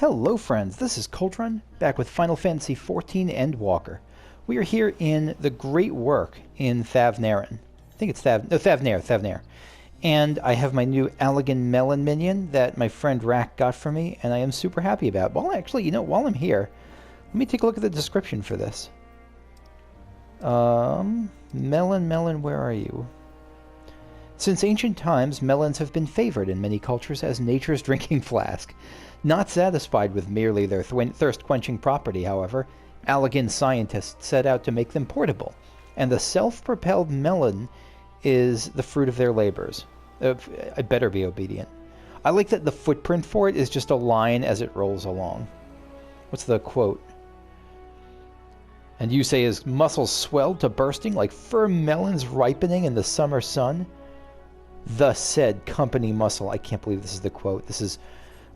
Hello friends, this is Coltron, back with Final Fantasy XIV Endwalker. We are here in the Great Work in Thavnarin. I think it's Thavnair. And I have my new Allegan Melon minion that my friend Rack got for me, and I am super happy about. Well, actually, while I'm here, let me take a look at the description for this. Melon, where are you? Since ancient times, melons have been favored in many cultures as nature's drinking flask. Not satisfied with merely their thirst-quenching property, however, Allegan scientists set out to make them portable, and the self-propelled melon is the fruit of their labors. I better be obedient. I like that the footprint for it is just a line as it rolls along. What's the quote? And you say his muscles swelled to bursting like firm melons ripening in the summer sun? The said company muscle. I can't believe this is the quote. This is...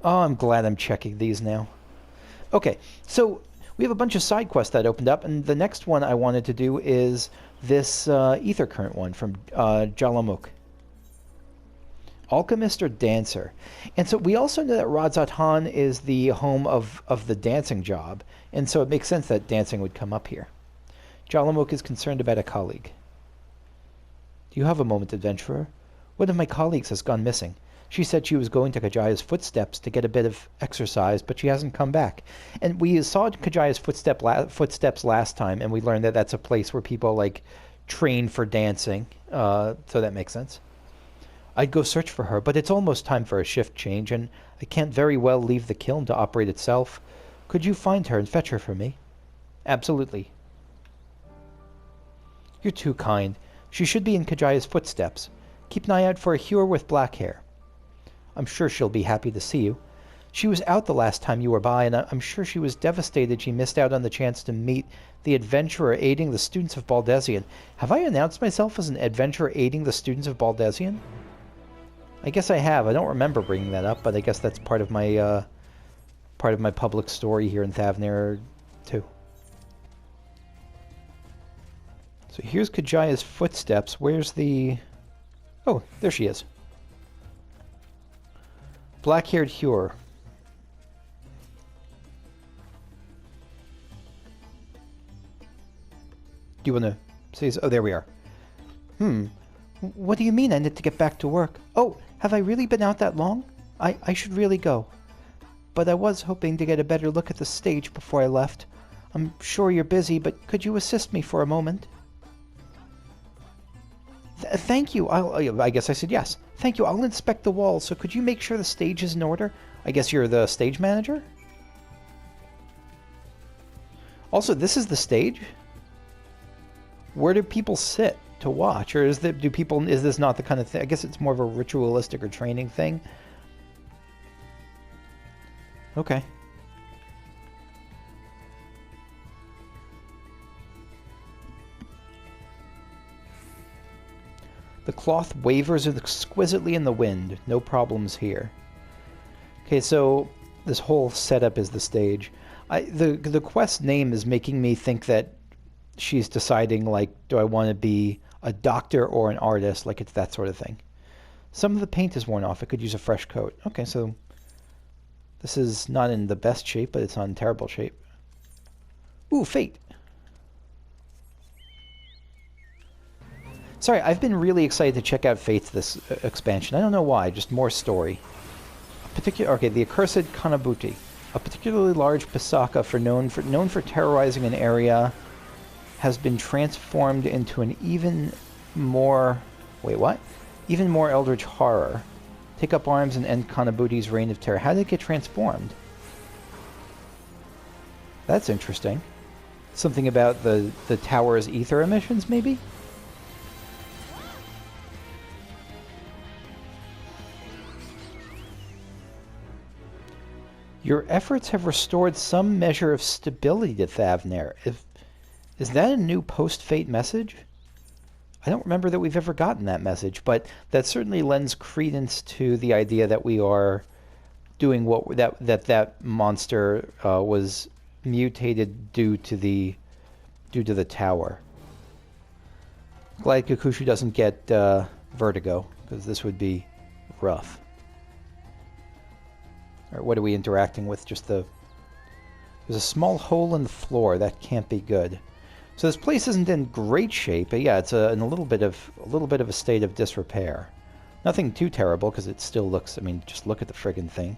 Oh, I'm glad I'm checking these now. Okay, so we have a bunch of side quests that opened up, and the next one I wanted to do is this ether current one from Jalamuk. Alchemist or dancer? And so we also know that Radzat-Han is the home of the dancing job, and so it makes sense that dancing would come up here. Jalamuk is concerned about a colleague. Do you have a moment, adventurer? One of my colleagues has gone missing. She said she was going to Kajaya's footsteps to get a bit of exercise, but she hasn't come back. And we saw Kajaya's footsteps last time, and we learned that that's a place where people, like, train for dancing. So that makes sense. I'd go search for her, but it's almost time for a shift change, and I can't very well leave the kiln to operate itself. Could you find her and fetch her for me? Absolutely. You're too kind. She should be in Kajaya's footsteps. Keep an eye out for a hewer with black hair. I'm sure she'll be happy to see you. She was out the last time you were by, and I'm sure she was devastated she missed out on the chance to meet the adventurer aiding the students of Baldesion. Have I announced myself as an adventurer aiding the students of Baldesion? I guess I have. I don't remember bringing that up, but I guess that's part of my public story here in Thavnair too. So here's Kajaya's footsteps. Where's the... Oh, there she is. Black-haired hewer. Do you want to say... Oh, there we are. What do you mean I need to get back to work? Oh, have I really been out that long? I should really go. But I was hoping to get a better look at the stage before I left. I'm sure you're busy, but could you assist me for a moment? Thank you. I guess I said yes. Thank you. I'll inspect the walls, so could you make sure the stage is in order? I guess you're the stage manager? Also, this is the stage? Where do people sit to watch? Or is this not the kind of thing? I guess it's more of a ritualistic or training thing. Okay. The cloth wavers exquisitely in the wind. No problems here. Okay, so this whole setup is the stage. The quest name is making me think that she's deciding, like, do I want to be a doctor or an artist? Like, it's that sort of thing. Some of the paint is worn off. It could use a fresh coat. Okay, so this is not in the best shape, but it's not in terrible shape. Ooh, fate. Sorry, I've been really excited to check out Fate's this expansion. I don't know why, just more story. The accursed Kanabuti, a particularly large Pisaka known for terrorizing an area, has been transformed into an even more eldritch horror. Take up arms and end Kanabuti's reign of terror. How did it get transformed? That's interesting. Something about the tower's ether emissions, maybe? Your efforts have restored some measure of stability to Thavnair. Is that a new post-fate message? I don't remember that we've ever gotten that message, but that certainly lends credence to the idea that we are doing that monster was mutated due to the tower. Glad Kakushu doesn't get vertigo, because this would be rough. Or what are we interacting with? Just the... There's a small hole in the floor. That can't be good. So this place isn't in great shape, but yeah, it's in a little bit of a state of disrepair. Nothing too terrible, because it still looks... I mean, just look at the friggin' thing.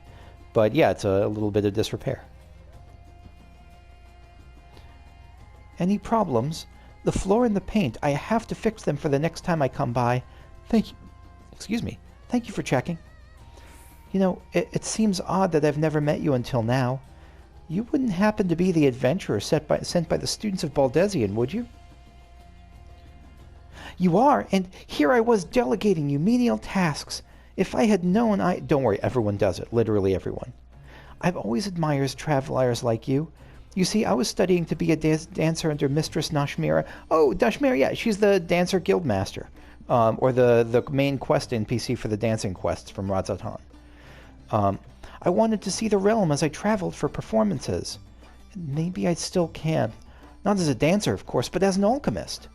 But yeah, it's a little bit of disrepair. Any problems? The floor and the paint. I have to fix them for the next time I come by. Thank you. Excuse me. Thank you for checking. You know, it seems odd that I've never met you until now. You wouldn't happen to be the adventurer sent by the students of Baldesion, would you? You are, and here I was delegating you menial tasks. If I had known Don't worry, everyone does it. Literally everyone. I've always admired travelers like you. You see, I was studying to be a dancer under Mistress Nashmira. Oh, Nashmira, yeah, she's the dancer guildmaster. Or the main quest NPC for the dancing quests from Radzatan. I wanted to see the realm as I traveled for performances. Maybe I still can. Not as a dancer, of course, but as an alchemist.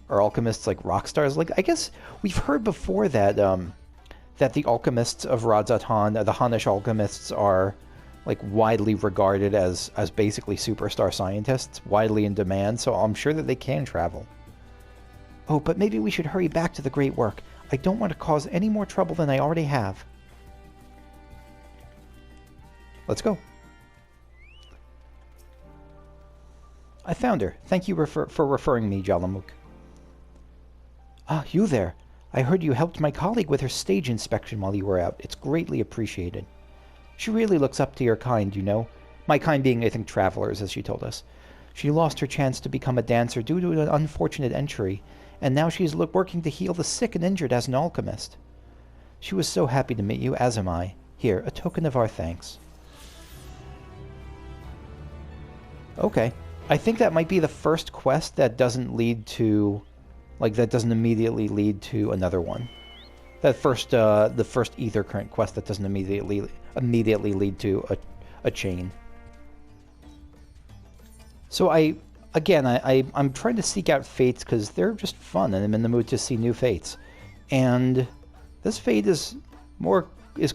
Are alchemists like rock stars? Like, I guess we've heard before that that the alchemists of Radzatan, the Hanish alchemists, are like widely regarded as basically superstar scientists, widely in demand, so I'm sure that they can travel. Oh, but maybe we should hurry back to the great work. I don't want to cause any more trouble than I already have. Let's go. I found her. Thank you for referring me, Jalamuk. Ah, you there. I heard you helped my colleague with her stage inspection while you were out. It's greatly appreciated. She really looks up to your kind, you know. My kind being, I think, travelers, as she told us. She lost her chance to become a dancer due to an unfortunate entry, and now she is working to heal the sick and injured as an alchemist. She was so happy to meet you, as am I. Here, a token of our thanks. Okay. I think that might be the first quest that doesn't lead to... Like, that doesn't immediately lead to another one. That first, the first Ether Current quest that doesn't immediately lead to a chain. So I'm trying to seek out fates because they're just fun, and I'm in the mood to see new fates. And this fate is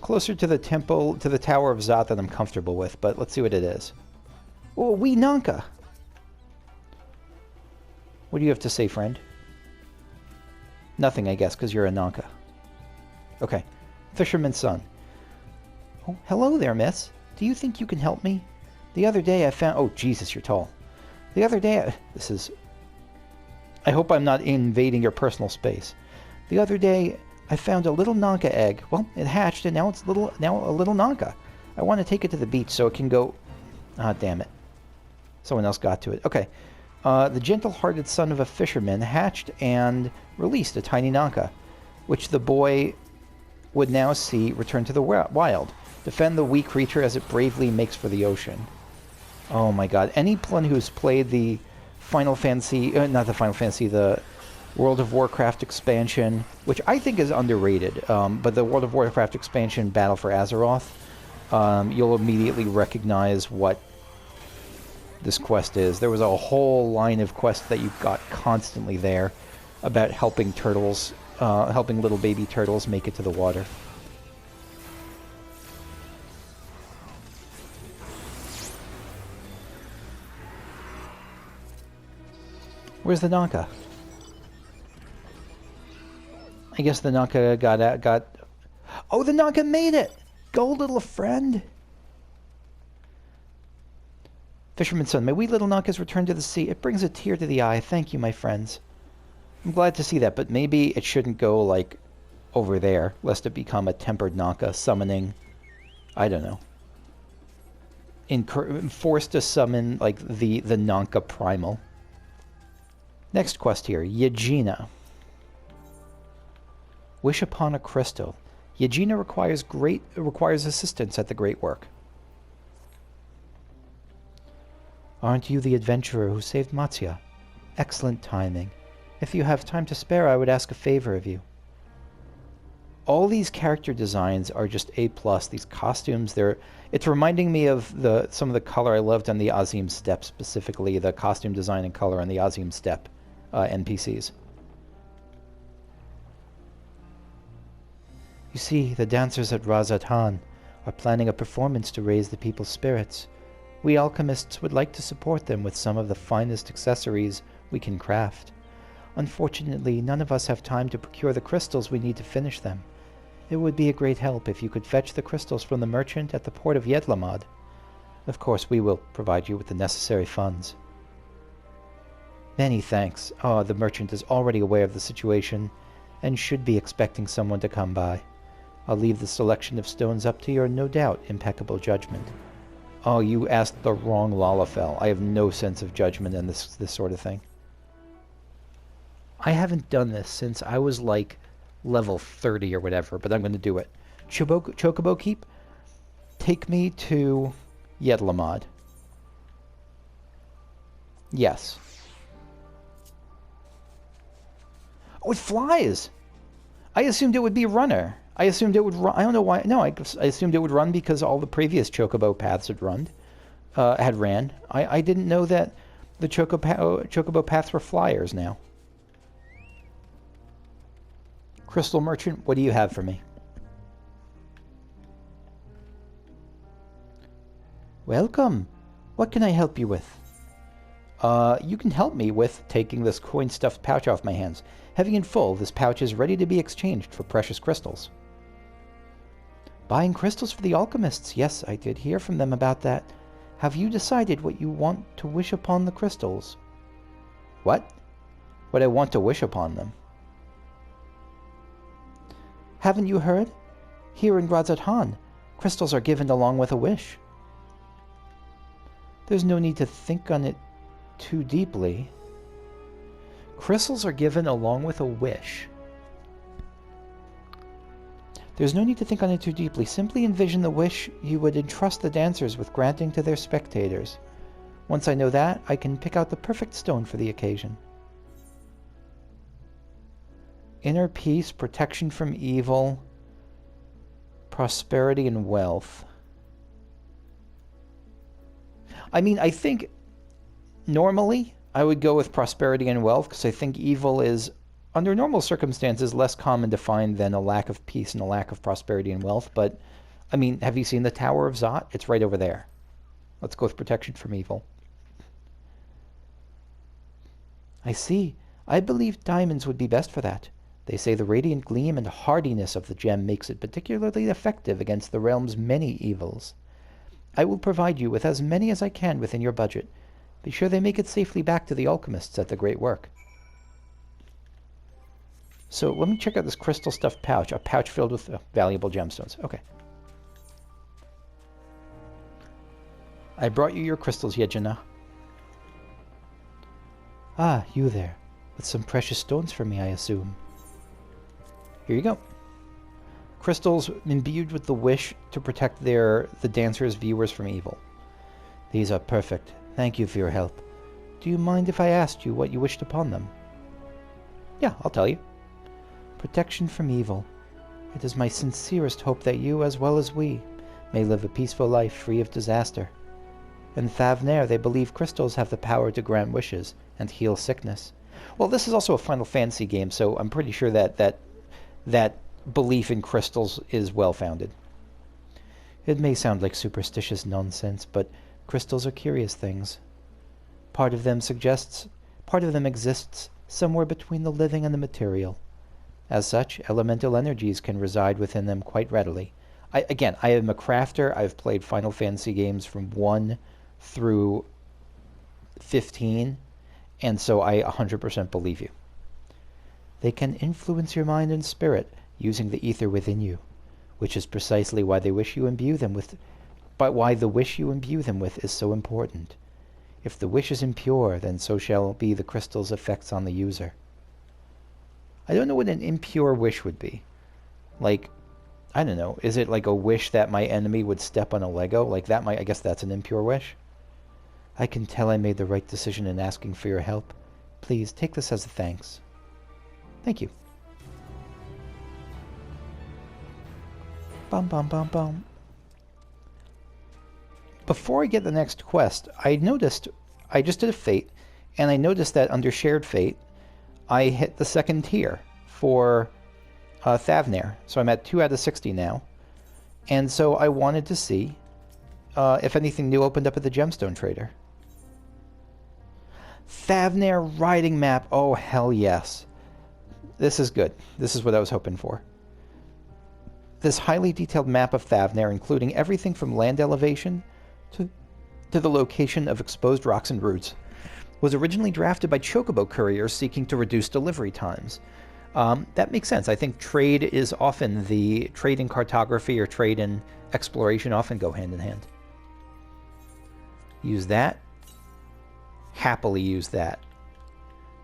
closer to the temple, to the Tower of Zot than I'm comfortable with, but let's see what it is. Oh, wee Nanka! What do you have to say, friend? Nothing, I guess, because you're a Nanka. Okay. Fisherman's son. Oh, hello there, miss. Do you think you can help me? The other day I found... Oh, Jesus, you're tall. The other day... This is... I hope I'm not invading your personal space. The other day I found a little Nanka egg. Well, it hatched, and now it's a little Nanka. I want to take it to the beach so it can go... Ah, damn it. Someone else got to it. Okay. The gentle-hearted son of a fisherman hatched and released a tiny Nanka, which the boy would now see return to the wild. Defend the weak creature as it bravely makes for the ocean. Oh my god. Anyone who's played the Final Fantasy... not the Final Fantasy, the World of Warcraft expansion, which I think is underrated, but the World of Warcraft expansion, Battle for Azeroth, you'll immediately recognize what this quest is. There was a whole line of quests that you got constantly there about helping turtles, helping little baby turtles make it to the water. Where's the Nanka? I guess the Nanka got... Oh, the Nanka made it! Go, little friend! Fisherman's son, my wee little Nanka has returned to the sea. It brings a tear to the eye. Thank you, my friends. I'm glad to see that, but maybe it shouldn't go, like, over there, lest it become a tempered Nanka summoning... I don't know. Forced to summon, like, the Nanka primal. Next quest here, Yegina. Wish upon a crystal. Yegina requires assistance at the great work. Aren't you the adventurer who saved Matsya? Excellent timing. If you have time to spare, I would ask a favor of you. All these character designs are just A+. These costumes, it's reminding me of some of the color I loved on the Azim Steppe, specifically the costume design and color on the Azim Steppe NPCs. You see, the dancers at Radzatan are planning a performance to raise the people's spirits. We alchemists would like to support them with some of the finest accessories we can craft. Unfortunately, none of us have time to procure the crystals we need to finish them. It would be a great help if you could fetch the crystals from the merchant at the port of Yedlamad. Of course, we will provide you with the necessary funds. Many thanks. The merchant is already aware of the situation and should be expecting someone to come by. I'll leave the selection of stones up to your no doubt impeccable judgment. Oh, you asked the wrong Lalafell. I have no sense of judgment in this sort of thing. I haven't done this since I was like level 30 or whatever, but I'm going to do it. Chocobo Keep, take me to Yedlamad. Yes. Oh, it flies! I assumed it would be a runner. I assumed it would run. I don't know why. No, I assumed it would run because all the previous Chocobo paths had ran. I didn't know that the Chocobo paths were flyers now. Crystal Merchant, what do you have for me? Welcome. What can I help you with? You can help me with taking this coin-stuffed pouch off my hands. Heavy and full, this pouch is ready to be exchanged for precious crystals. Buying crystals for the alchemists. Yes, I did hear from them about that. Have you decided what you want to wish upon the crystals? What? What I want to wish upon them? Haven't you heard? Here in Gradzathan, crystals are given along with a wish. There's no need to think on it too deeply. Crystals are given along with a wish. There's no need to think on it too deeply. Simply envision the wish you would entrust the dancers with granting to their spectators. Once I know that, I can pick out the perfect stone for the occasion. Inner peace, protection from evil, prosperity and wealth. I mean, I think normally I would go with prosperity and wealth because I think evil is, under normal circumstances, less common to find than a lack of peace and a lack of prosperity and wealth. But, I mean, have you seen the Tower of Zot? It's right over there. Let's go with protection from evil. I see. I believe diamonds would be best for that. They say the radiant gleam and hardiness of the gem makes it particularly effective against the realm's many evils. I will provide you with as many as I can within your budget. Be sure they make it safely back to the alchemists at the great work. So let me check out this crystal stuffed pouch. A pouch filled with valuable gemstones. Okay. I brought you your crystals, Yejana. Ah, you there. With some precious stones for me, I assume. Here you go. Crystals imbued with the wish to protect the dancers' viewers from evil. These are perfect. Thank you for your help. Do you mind if I asked you what you wished upon them? Yeah, I'll tell you. Protection from evil. It is my sincerest hope that you, as well as we, may live a peaceful life free of disaster. In Thavnair, they believe crystals have the power to grant wishes and heal sickness. Well, this is also a Final Fantasy game, so I'm pretty sure that belief in crystals is well-founded. It may sound like superstitious nonsense, but crystals are curious things. Part of them exists somewhere between the living and the material. As such, elemental energies can reside within them quite readily. I am a crafter. I've played Final Fantasy games from 1 through 15, and so I 100% believe you. They can influence your mind and spirit using the ether within you, which is precisely why the wish you imbue them with is so important. If the wish is impure, then so shall be the crystal's effects on the user. I don't know what an impure wish would be. Like, I don't know, is it like a wish that my enemy would step on a Lego? Like that I guess that's an impure wish. I can tell I made the right decision in asking for your help. Please, take this as a thanks. Thank you. Bum bum bum bum. Before I get the next quest, I just did a fate, and I noticed that under shared fate, I hit the second tier for Thavnair. So I'm at 2 out of 60 now. And so I wanted to see if anything new opened up at the Gemstone Trader. Thavnair riding map. Oh, hell yes. This is good. This is what I was hoping for. This highly detailed map of Thavnair, including everything from land elevation to the location of exposed rocks and roots, was originally drafted by chocobo couriers seeking to reduce delivery times. That makes sense. I think trade is often the trade in cartography or trade in exploration often go hand in hand. Use that. Happily use that.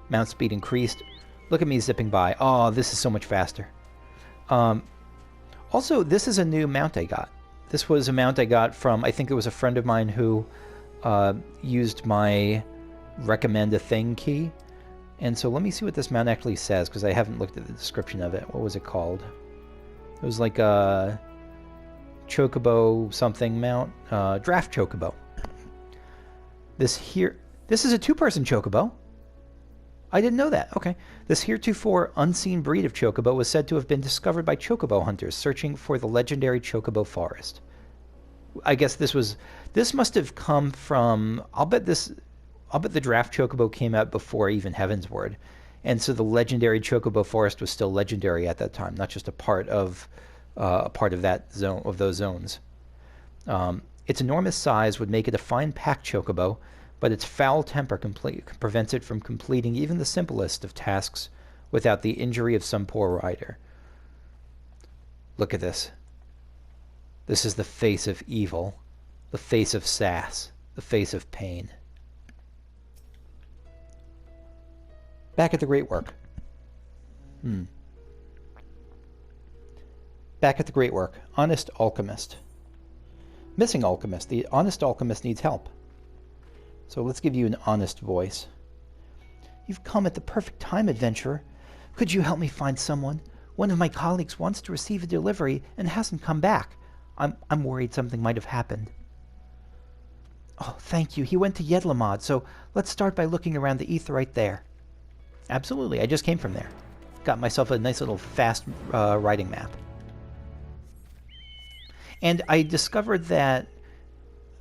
Mount speed increased. Look at me zipping by. Oh, this is so much faster. Also, this is a new mount I got. This was a mount I got from, I think it was a friend of mine who used my recommend a thing key. And so let me see what this mount actually says, because I haven't looked at the description of it. What was it called? It was like a chocobo something mount. Draft chocobo. This is a two-person chocobo. I didn't know that. Okay. This heretofore unseen breed of chocobo was said to have been discovered by chocobo hunters searching for the legendary chocobo forest. I guess this must have come from, I'll bet the draft chocobo came out before even Heavensward. And so the legendary chocobo forest was still legendary at that time, not just a part of that zone, of those zones. Its enormous size would make it a fine pack chocobo, but its foul temper prevents it from completing even the simplest of tasks without the injury of some poor rider. Look at this. This is the face of evil, the face of sass, the face of pain. Back at the Great Work. Back at the Great Work. Honest Alchemist. Missing Alchemist. The Honest Alchemist needs help. So let's give you an honest voice. You've come at the perfect time, adventurer. Could you help me find someone? One of my colleagues wants to receive a delivery and hasn't come back. I'm worried something might have happened. Oh, thank you. He went to Yedlamad, so let's start by looking around the Aetheryte there. Absolutely. I just came from there. Got myself a nice little fast riding map. And I discovered that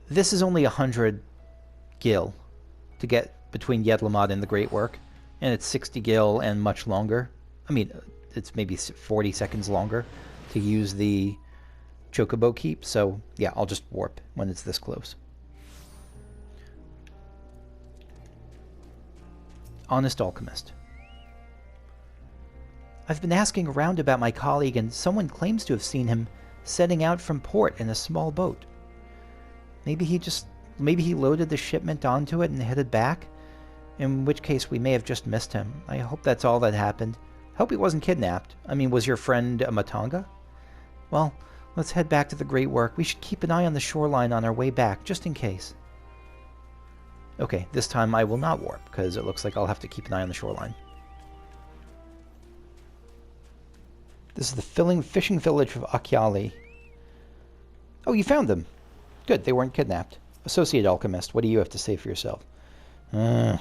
this is only 100 gil to get between Yedlamad and the Great Work, and it's 60 gil and much longer. I mean, it's maybe 40 seconds longer to use the Chocobo Keep, so yeah, I'll just warp when it's this close. Honest Alchemist. I've been asking around about my colleague, and someone claims to have seen him setting out from port in a small boat. Maybe he loaded the shipment onto it and headed back, in which case we may have just missed him. I hope that's all that happened. Hope he wasn't kidnapped. I mean, was your friend a Matanga? Well, let's head back to the Great Work. We should keep an eye on the shoreline on our way back, just in case. Okay, this time I will not warp, because it looks like I'll have to keep an eye on the shoreline. This is the fishing village of Akyali. Oh, you found them. Good, they weren't kidnapped. Associate Alchemist, what do you have to say for yourself? Did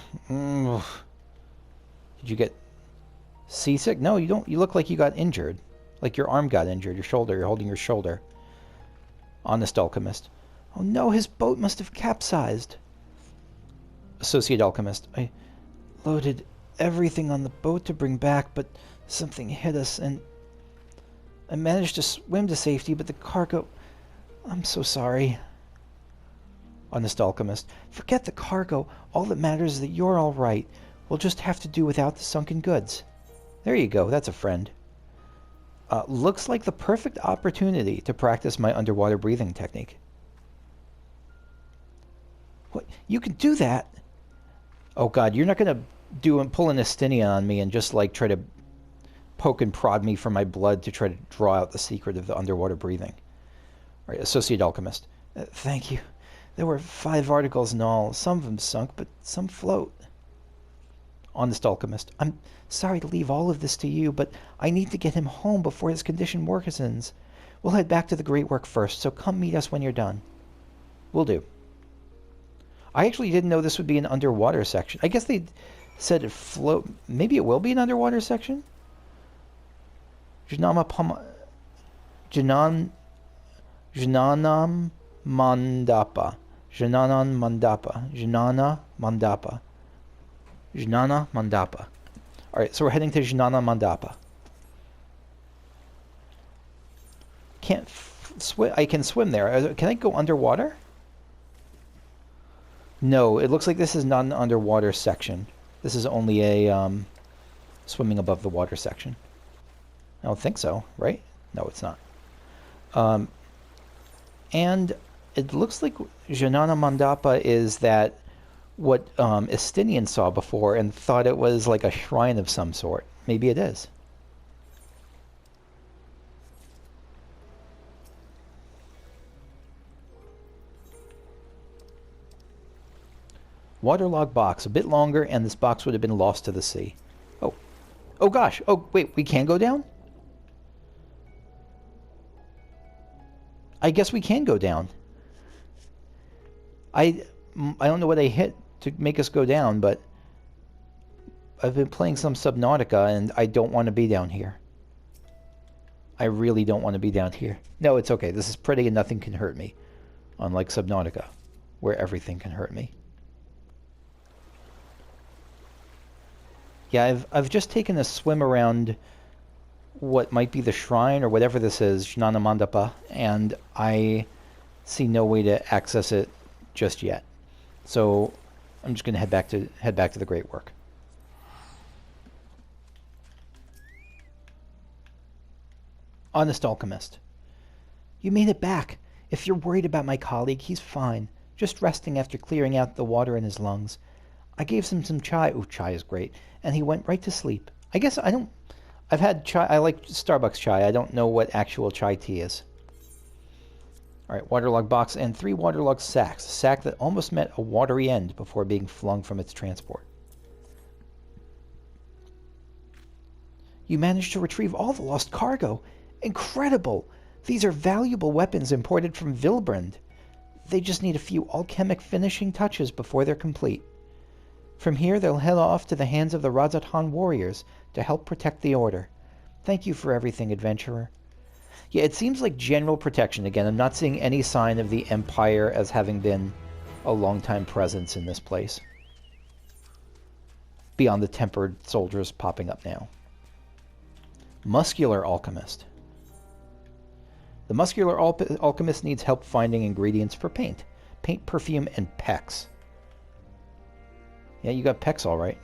you get seasick? No, you don't. You look like you got injured. Like your arm got injured, your shoulder. You're holding your shoulder. Honest Alchemist. Oh no, his boat must have capsized. Associate Alchemist. I loaded everything on the boat to bring back, but something hit us, and I managed to swim to safety, but the cargo... I'm so sorry. Honest Alchemist. Forget the cargo. All that matters is that you're all right. We'll just have to do without the sunken goods. There you go. That's a friend. Looks like the perfect opportunity to practice my underwater breathing technique. What? You can do that? Oh god, you're not going to pull an Astinia on me and just like try to poke and prod me for my blood to try to draw out the secret of the underwater breathing. All right, Associate Alchemist. Thank you. There were 5 articles in all. Some of them sunk, but some float. Honest Alchemist. I'm sorry to leave all of this to you, but I need to get him home before his condition worsens. We'll head back to the Great Work first, so come meet us when you're done. Will do. I actually didn't know this would be an underwater section. I guess they said it float. Maybe it will be an underwater section? Janan Jnanam Mandapa. Jnana Mandapa. Jnana Mandapa. Jnana Mandapa. Alright, so we're heading to Jnana Mandapa. Can't swim. I can swim there. Can I go underwater? No, it looks like this is not an underwater section. This is only a swimming above the water section. I don't think so, right? No, it's not. And it looks like Jnana Mandapa is that what Estinian saw before and thought it was like a shrine of some sort. Maybe it is. Waterlogged box. A bit longer, and this box would have been lost to the sea. Oh. Oh, gosh. Oh, wait. We can go down? I guess we can go down. I don't know what I hit to make us go down, but I've been playing some Subnautica, and I don't want to be down here. I really don't want to be down here. No, it's okay. This is pretty and nothing can hurt me. Unlike Subnautica, where everything can hurt me. Yeah, I've just taken a swim around what might be the shrine or whatever this is, Jnana Mandapa, and I see no way to access it just yet. So I'm just going to head back to the Great Work. Honest Alchemist. You made it back. If you're worried about my colleague, he's fine. Just resting after clearing out the water in his lungs. I gave him some chai. Ooh, chai is great. And he went right to sleep. I guess I don't... I've had chai. I like Starbucks chai. I don't know what actual chai tea is. Alright, waterlogged box and 3 waterlogged sacks. A sack that almost met a watery end before being flung from its transport. You managed to retrieve all the lost cargo. Incredible! These are valuable weapons imported from Vilbrand. They just need a few alchemic finishing touches before they're complete. From here, they'll head off to the hands of the Radzat warriors to help protect the Order. Thank you for everything, adventurer. Yeah, it seems like general protection. Again, I'm not seeing any sign of the Empire as having been a long-time presence in this place. Beyond the tempered soldiers popping up now. Muscular Alchemist. The Muscular Alchemist needs help finding ingredients for paint. Paint, perfume, and Pecs. Yeah, you got Pecs all right.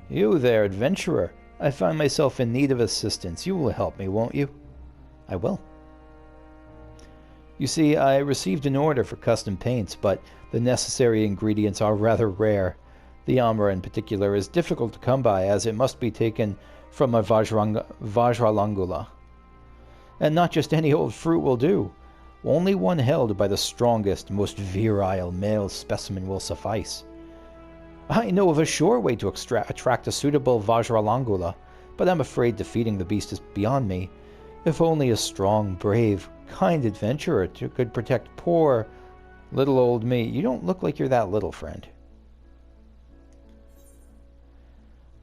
You there, adventurer. I find myself in need of assistance. You will help me, won't you? I will. You see, I received an order for custom paints, but the necessary ingredients are rather rare. The amber in particular is difficult to come by, as it must be taken from a Vajralangula. And not just any old fruit will do. Only one held by the strongest, most virile male specimen will suffice. I know of a sure way to attract a suitable Vajralangula, but I'm afraid defeating the beast is beyond me. If only a strong, brave, kind adventurer could protect poor, little old me. You don't look like you're that little, friend.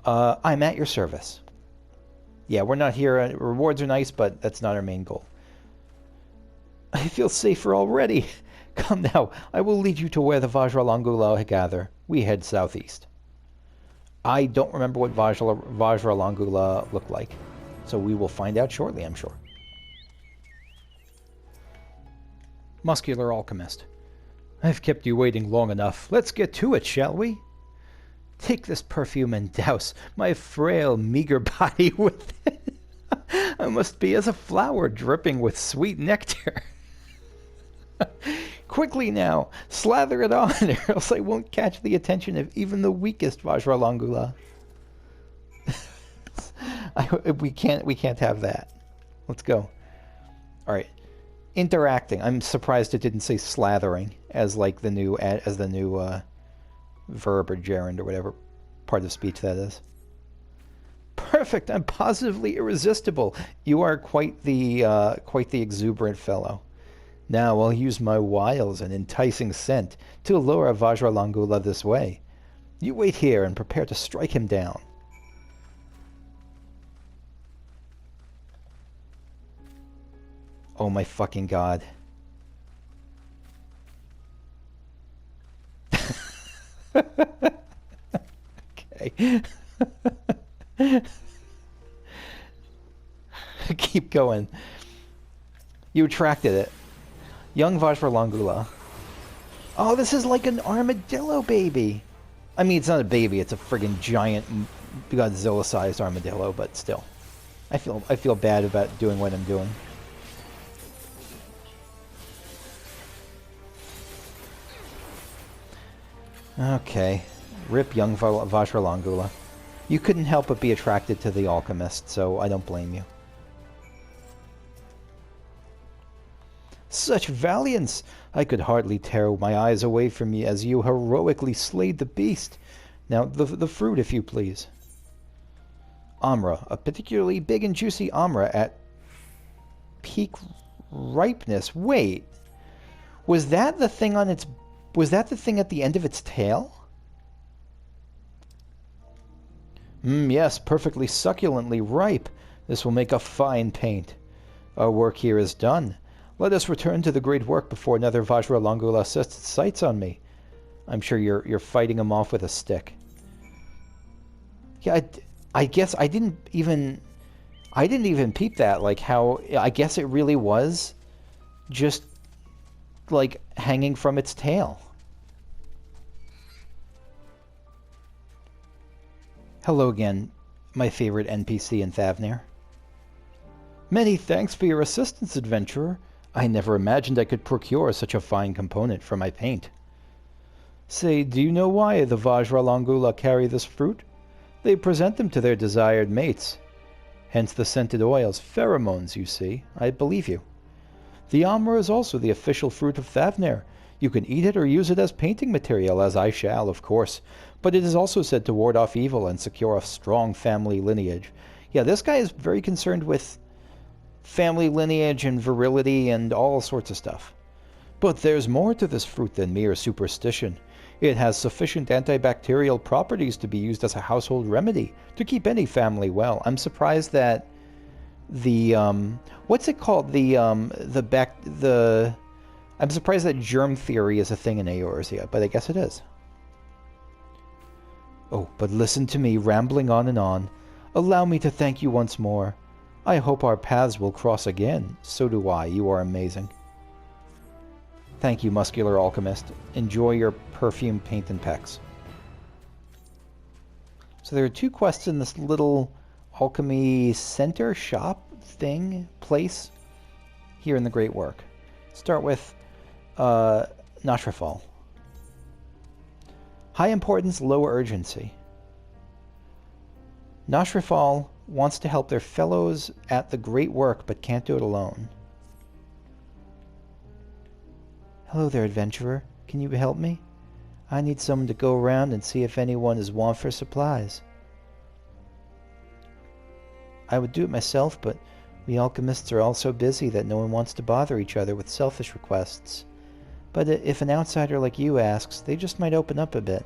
I'm at your service. Yeah, we're not here. Rewards are nice, but that's not our main goal. I feel safer already. Come now, I will lead you to where the Vajralangula gather. We head southeast. I don't remember what Vajralangula looked like, so we will find out shortly, I'm sure. Muscular Alchemist. I've kept you waiting long enough. Let's get to it, shall we? Take this perfume and douse my frail, meager body with it. I must be as a flower dripping with sweet nectar. Quickly now, slather it on, or else I won't catch the attention of even the weakest Vajralangula. We can't have that. Let's go. All right, interacting. I'm surprised it didn't say slathering as like the new verb or gerund or whatever part of speech that is. Perfect. I'm positively irresistible. You are quite the exuberant fellow. Now I'll use my wiles and enticing scent to lure a Vajralangula this way. You wait here and prepare to strike him down. Oh my fucking god. Okay. Keep going. You attracted it. Young Vajralongula. Oh, this is like an armadillo baby. I mean, it's not a baby. It's a friggin' giant Godzilla-sized armadillo, but still. I feel bad about doing what I'm doing. Okay. Rip young Vajralongula. You couldn't help but be attracted to the alchemist, so I don't blame you. Such valiance! I could hardly tear my eyes away from you as you heroically slayed the beast. Now, the fruit, if you please. Amra, a particularly big and juicy Amra at peak ripeness. Wait, was that the thing on its... Was that the thing at the end of its tail? Yes, perfectly succulently ripe. This will make a fine paint. Our work here is done. Let us return to the great work before another Vajralongula sets its sights on me. I'm sure you're fighting him off with a stick. Yeah, I guess I didn't even peep that, like how I guess it really was just like hanging from its tail. Hello again, my favorite NPC in Thavnir. Many thanks for your assistance, adventurer. I never imagined I could procure such a fine component for my paint. Say, do you know why the Vajralongula carry this fruit? They present them to their desired mates. Hence the scented oils, pheromones, you see. I believe you. The Amra is also the official fruit of Thavnir. You can eat it or use it as painting material, as I shall, of course. But it is also said to ward off evil and secure a strong family lineage. Yeah, this guy is very concerned with family lineage and virility and all sorts of stuff. But there's more to this fruit than mere superstition. It has sufficient antibacterial properties to be used as a household remedy to keep any family well. I'm surprised that the what's it called? I'm surprised that germ theory is a thing in Eorzea, but I guess it is. Oh, but listen to me rambling on and on. Allow me to thank you once more. I hope our paths will cross again. So do I. You are amazing. Thank you, Muscular Alchemist. Enjoy your perfume, paint, and pecs. So there are 2 quests in this little alchemy center, shop, thing, place here in the Great Work. Start with Nashrafal. High importance, low urgency. Nashrafal wants to help their fellows at the Great Work, but can't do it alone. Hello there, adventurer. Can you help me? I need someone to go around and see if anyone is want for supplies. I would do it myself, but we alchemists are all so busy that no one wants to bother each other with selfish requests. But if an outsider like you asks, they just might open up a bit.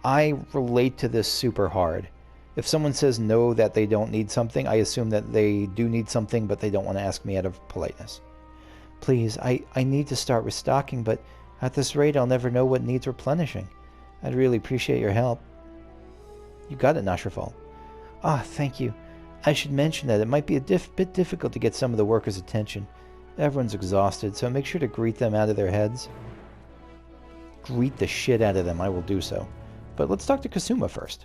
I relate to this super hard. If someone says no, that they don't need something, I assume that they do need something, but they don't want to ask me out of politeness. Please, I need to start restocking, but at this rate I'll never know what needs replenishing. I'd really appreciate your help. You got it, Nashrafal. Ah, thank you. I should mention that it might be a bit difficult to get some of the workers' attention. Everyone's exhausted, so make sure to greet them out of their heads. Greet the shit out of them, I will do so. But let's talk to Kasuma first.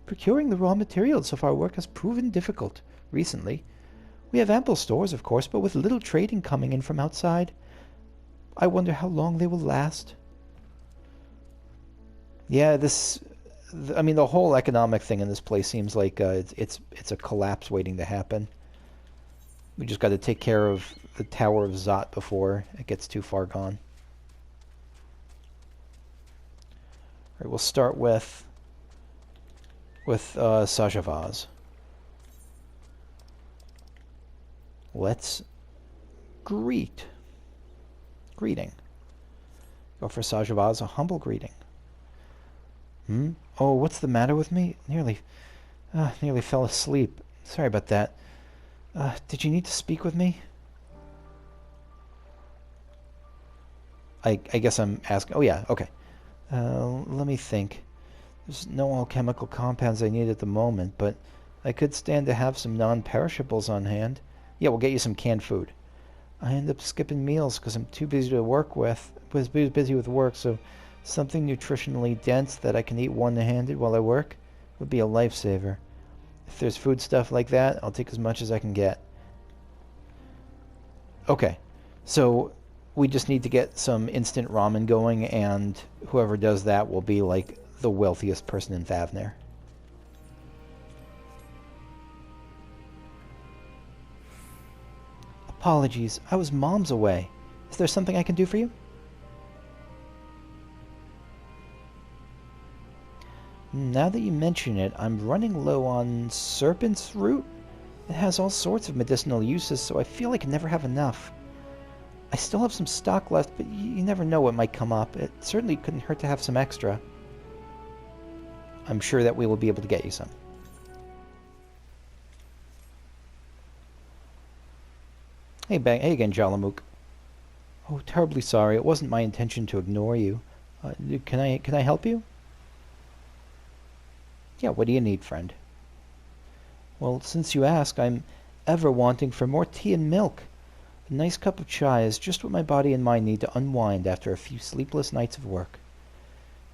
Procuring the raw materials of our work has proven difficult recently. We have ample stores, of course, but with little trading coming in from outside, I wonder how long they will last. Yeah, I mean, the whole economic thing in this place seems like it's a collapse waiting to happen. We just got to take care of the Tower of Zot before it gets too far gone. All right, we'll start with Sajavaz. Let's greeting. Go for Sajavaz, a humble greeting. Oh, what's the matter with me? Nearly fell asleep. Sorry about that. Did you need to speak with me? I guess I'm asking... Oh, yeah, okay. Let me think. There's no alchemical compounds I need at the moment, but I could stand to have some non-perishables on hand. Yeah, we'll get you some canned food. I end up skipping meals because I'm too busy to work with... was busy with work, so something nutritionally dense that I can eat one-handed while I work would be a lifesaver. If there's food stuff like that, I'll take as much as I can get. Okay, so we just need to get some instant ramen going, and whoever does that will be like the wealthiest person in Thavner. Apologies, I was mom's away. Is there something I can do for you? Now that you mention it, I'm running low on serpent's root. It has all sorts of medicinal uses, so I feel I can never have enough. I still have some stock left, but you never know what might come up. It certainly couldn't hurt to have some extra. I'm sure that we will be able to get you some. Hey again, Jalamook. Oh, terribly sorry. It wasn't my intention to ignore you. Can I help you? Yeah, what do you need, friend? Well, since you ask, I'm ever wanting for more tea and milk. A nice cup of chai is just what my body and mind need to unwind after a few sleepless nights of work.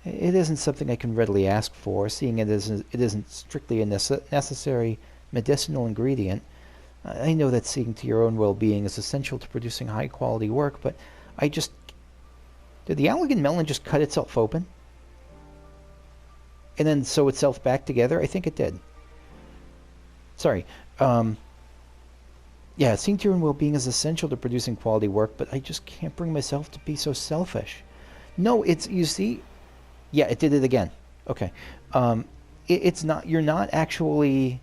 It isn't something I can readily ask for, seeing it isn't strictly a necessary medicinal ingredient. I know that seeing to your own well-being is essential to producing high-quality work, but I just... Did the elegant melon just cut itself open? And then sew itself back together? I think it did. Sorry. Yeah, seeing to your own well-being is essential to producing quality work, but I just can't bring myself to be so selfish. No, it's... You see... Yeah, it did it again. Okay. It's not... You're not actually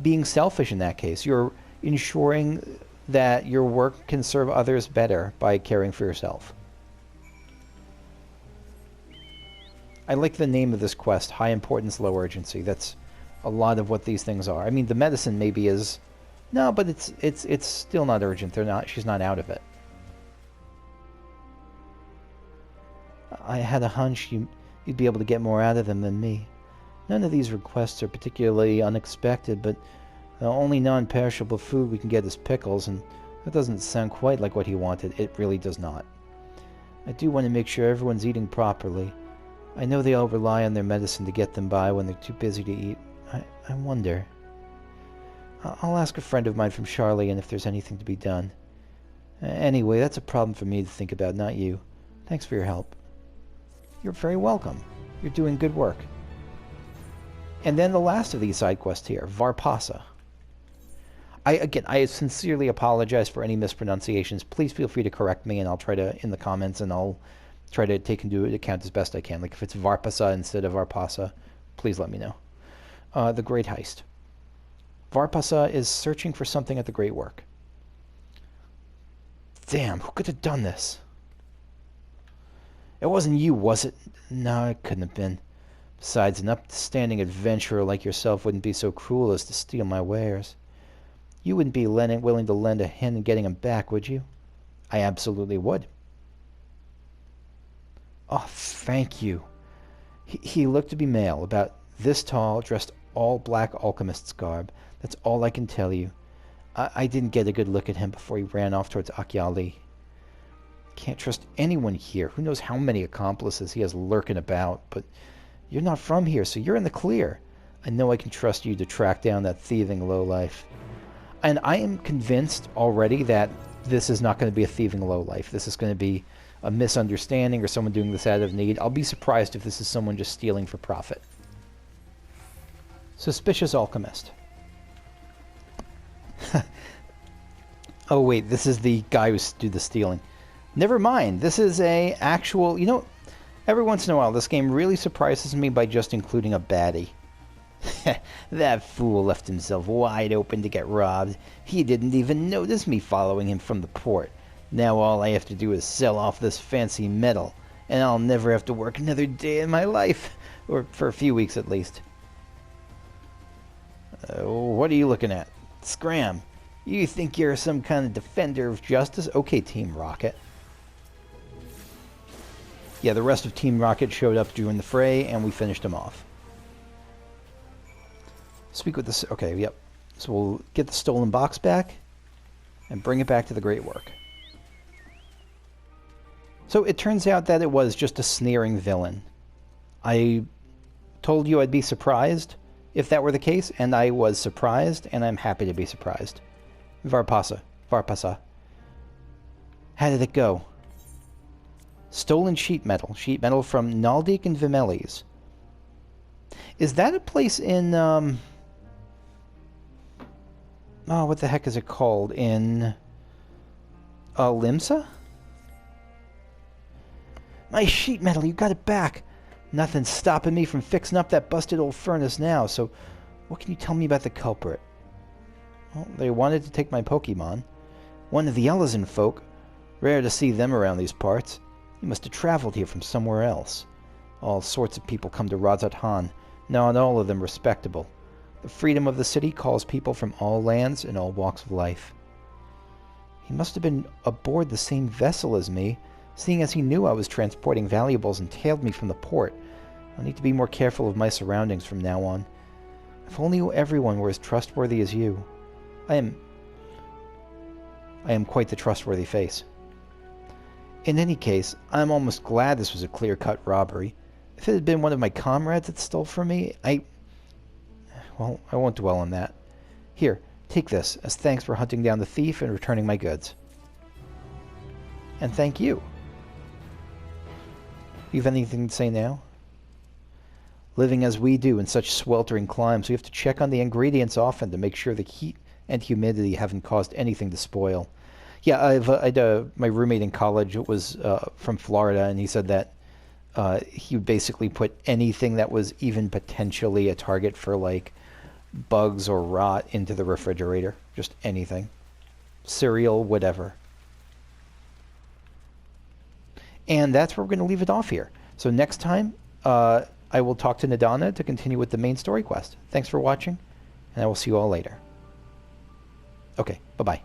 being selfish in that case. You're ensuring that your work can serve others better by caring for yourself. I like the name of this quest, High Importance, Low Urgency. That's a lot of what these things are. I mean, the medicine maybe is... No, but it's still not urgent. She's not out of it. I had a hunch you'd be able to get more out of them than me. None of these requests are particularly unexpected, but the only non-perishable food we can get is pickles, and that doesn't sound quite like what he wanted. It really does not. I do want to make sure everyone's eating properly. I know they all rely on their medicine to get them by when they're too busy to eat. I wonder. I'll ask a friend of mine from Charlie if there's anything to be done. Anyway, that's a problem for me to think about, not you. Thanks for your help. You're very welcome. You're doing good work. And then the last of these side quests here, Varpasa. I sincerely apologize for any mispronunciations. Please feel free to correct me, and I'll try to, in the comments, and I'll try to take into account as best I can. Like if it's Varpasa instead of Varpasa, please let me know. The Great Heist. Varpasa is searching for something at the Great Work. Damn, who could have done this? It wasn't you, was it? No, it couldn't have been. Besides, an upstanding adventurer like yourself wouldn't be so cruel as to steal my wares. You wouldn't be willing to lend a hand in getting them back, would you? I absolutely would. Oh, thank you. He looked to be male, about this tall, dressed all black alchemist's garb. That's all I can tell you. I didn't get a good look at him before he ran off towards Akyali. Can't trust anyone here. Who knows how many accomplices he has lurking about, but you're not from here, so you're in the clear. I know I can trust you to track down that thieving lowlife. And I am convinced already that this is not going to be a thieving lowlife. This is going to be a misunderstanding or someone doing this out of need. I'll be surprised if this is someone just stealing for profit. Suspicious Alchemist. Oh wait, this is the guy who did the stealing. Never mind, this is a actual... You know, every once in a while this game really surprises me by just including a baddie. That fool left himself wide open to get robbed. He didn't even notice me following him from the port. Now all I have to do is sell off this fancy metal, and I'll never have to work another day in my life. Or for a few weeks at least. What are you looking at? Scram. You think you're some kind of defender of justice? Okay, Team Rocket. Yeah, the rest of Team Rocket showed up during the fray, and we finished them off. Speak with this. Okay, yep. So we'll get the stolen box back and bring it back to the Great Work. So it turns out that it was just a sneering villain. I told you I'd be surprised if that were the case, and I was surprised, and I'm happy to be surprised. Varpasa. How did it go? Stolen sheet metal. Sheet metal from Naldik and Vimelis. Is that a place in, oh, what the heck is it called? In, Limsa? My sheet metal, you got it back. Nothing's stopping me from fixing up that busted old furnace now, so what can you tell me about the culprit? Well, they wanted to take my Pokemon. One of the Ellison folk. Rare to see them around these parts. He must have traveled here from somewhere else. All sorts of people come to Razat-Han, not all of them respectable. The freedom of the city calls people from all lands and all walks of life. He must have been aboard the same vessel as me, seeing as he knew I was transporting valuables and tailed me from the port. I'll need to be more careful of my surroundings from now on. If only everyone were as trustworthy as you. I am quite the trustworthy face. In any case, I'm almost glad this was a clear-cut robbery. If it had been one of my comrades that stole from me, well, I won't dwell on that. Here, take this, as thanks for hunting down the thief and returning my goods. And thank you. You have anything to say now? Living as we do in such sweltering climes, we have to check on the ingredients often to make sure the heat and humidity haven't caused anything to spoil. Yeah, my roommate in college was from Florida, and he said that he would basically put anything that was even potentially a target for, like, bugs or rot into the refrigerator. Just anything. Cereal, whatever. And that's where we're going to leave it off here. So next time, I will talk to Nadana to continue with the main story quest. Thanks for watching, and I will see you all later. Okay, bye-bye.